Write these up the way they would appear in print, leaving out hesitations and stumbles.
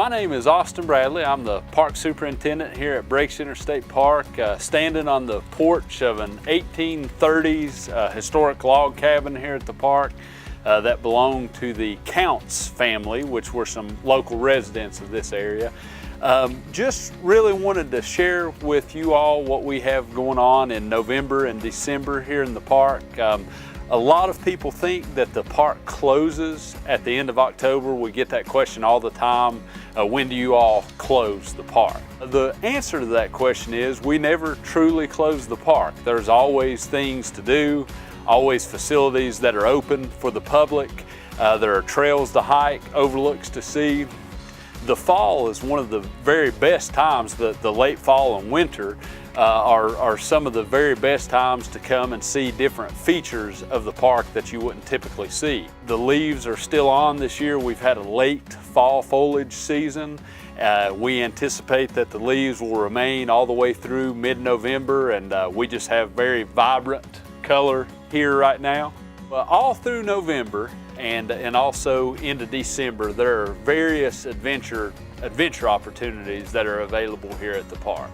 My name is Austin Bradley. I'm the park superintendent here at Breaks Interstate Park, standing on the porch of an 1830s historic log cabin here at the park that belonged to the Counts family, which were some local residents of this area. Just really wanted to share with you all what we have going on in November and December here in the park. A lot of people think that the park closes at the end of October. We get that question all the time. When do you all close the park? The answer to that question is we never truly close the park. There's always things to do, always facilities that are open for the public. There are trails to hike, overlooks to see. The fall is one of the very best times. The late fall and winter are some of the very best times to come and see different features of the park that you wouldn't typically see. The leaves are still on this year. We've had a late fall foliage season. We anticipate that the leaves will remain all the way through mid-November, and we just have very vibrant color here right now. All through November and also into December, there are various adventure opportunities that are available here at the park.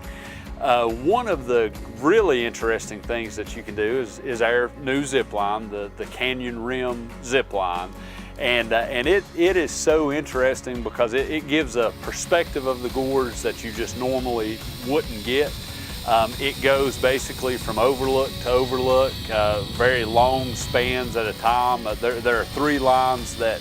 One of the really interesting things that you can do is our new zip line, the Canyon Rim zip line. And it is so interesting because it gives a perspective of the gorge that you just normally wouldn't get. It goes basically from overlook to overlook, very long spans at a time. There are 3 lines that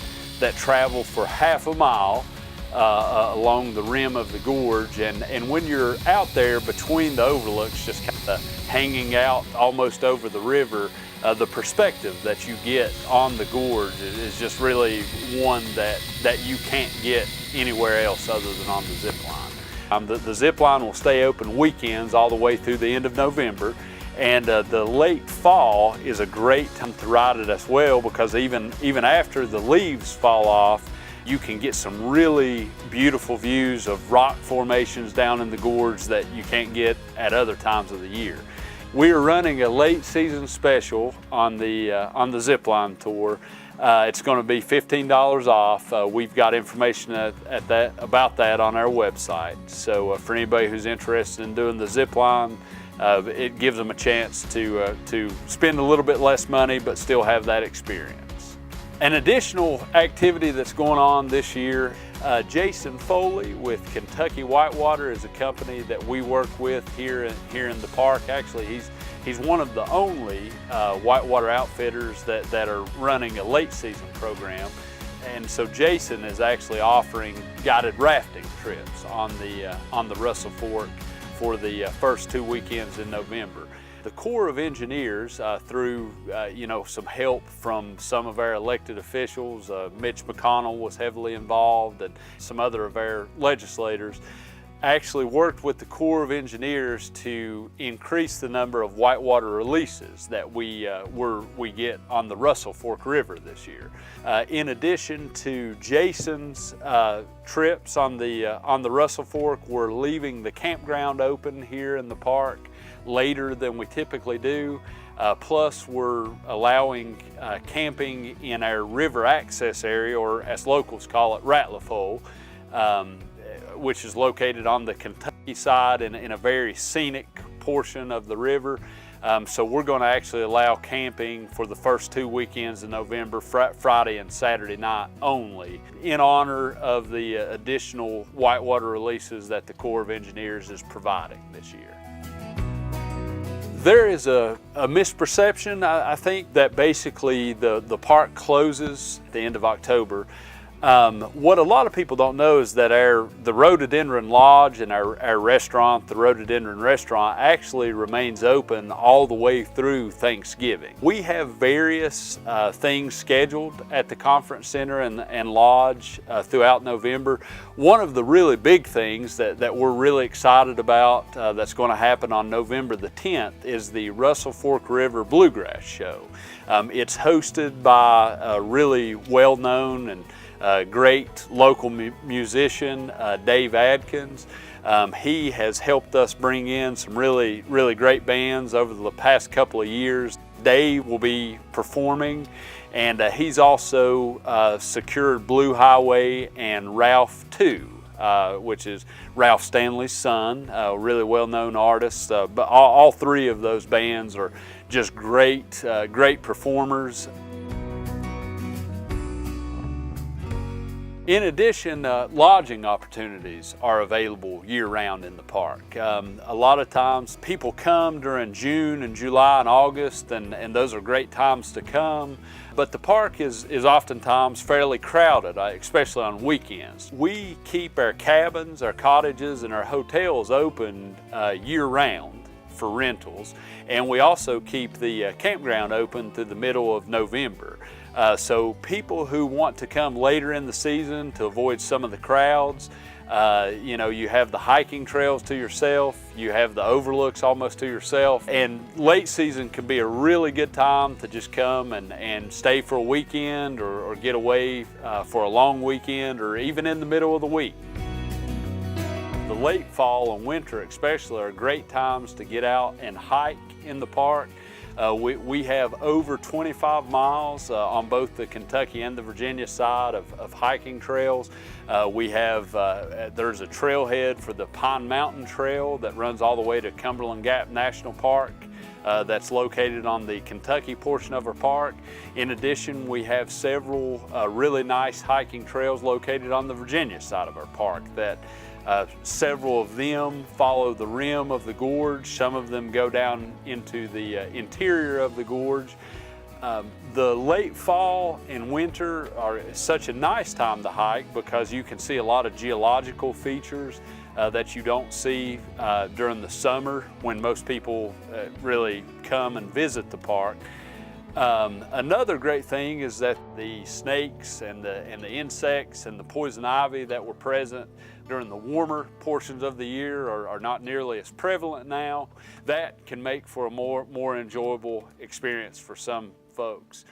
travel for half a mile along the rim of the gorge, and when you're out there between the overlooks, just kind of hanging out almost over the river, the perspective that you get on the gorge is just really one that you can't get anywhere else other than on the zip line. The zip line will stay open weekends all the way through the end of November, and the late fall is a great time to ride it as well, because even after the leaves fall off, you can get some really beautiful views of rock formations down in the gorge that you can't get at other times of the year. We are running a late season special on the zipline tour. It's going to be $15 off. We've got information about that on our website. So for anybody who's interested in doing the zipline, it gives them a chance to spend a little bit less money but still have that experience. An additional activity that's going on this year, Jason Foley with Kentucky Whitewater is a company that we work with here in the park. Actually, he's one of the only whitewater outfitters that are running a late season program. And so Jason is actually offering guided rafting trips on the Russell Fork for the first 2 weekends in November. The Corps of Engineers, through some help from some of our elected officials, Mitch McConnell was heavily involved, and some other of our legislators, actually worked with the Corps of Engineers to increase the number of whitewater releases that we get on the Russell Fork River this year. In addition to Jason's trips on the Russell Fork, we're leaving the campground open here in the park later than we typically do. Plus, we're allowing camping in our river access area, or as locals call it, Rattlerful, which is located on the Kentucky side in a very scenic portion of the river. So we're going to actually allow camping for the first 2 weekends in November, Friday and Saturday night only, in honor of the additional whitewater releases that the Corps of Engineers is providing this year. There is a misperception, I think, that basically the park closes at the end of October. What a lot of people don't know is that the Rhododendron Lodge and our restaurant, the Rhododendron Restaurant, actually remains open all the way through Thanksgiving. We have various things scheduled at the conference center and lodge throughout November. One of the really big things that we're really excited about that's going to happen on November the 10th is the Russell Fork River Bluegrass Show. It's hosted by a really well-known and great local musician, Dave Adkins. He has helped us bring in some really great bands over the past couple of years. Dave will be performing, and he's also secured Blue Highway and Ralph 2 which is Ralph Stanley's son, a really well-known artist. But all three of those bands are just great, great performers. In addition, lodging opportunities are available year-round in the park. A lot of times people come during June and July and August, and those are great times to come. But the park is oftentimes fairly crowded, especially on weekends. We keep our cabins, our cottages, and our hotels open year-round for rentals, and we also keep the campground open through the middle of November. So people who want to come later in the season to avoid some of the crowds, you know, you have the hiking trails to yourself, you have the overlooks almost to yourself, and late season can be a really good time to just come and stay for a weekend or get away for a long weekend, or even in the middle of the week. The late fall and winter especially are great times to get out and hike in the park. We have over 25 miles on both the Kentucky and the Virginia side of hiking trails. We have, there's a trailhead for the Pine Mountain Trail that runs all the way to Cumberland Gap National Park. That's located on the Kentucky portion of our park. In addition, we have several really nice hiking trails located on the Virginia side of our park that several of them follow the rim of the gorge. Some of them go down into the interior of the gorge. The late fall and winter are such a nice time to hike because you can see a lot of geological features that you don't see during the summer when most people really come and visit the park. Another great thing is that the snakes and the insects and the poison ivy that were present during the warmer portions of the year are not nearly as prevalent now. That can make for a more enjoyable experience for some folks.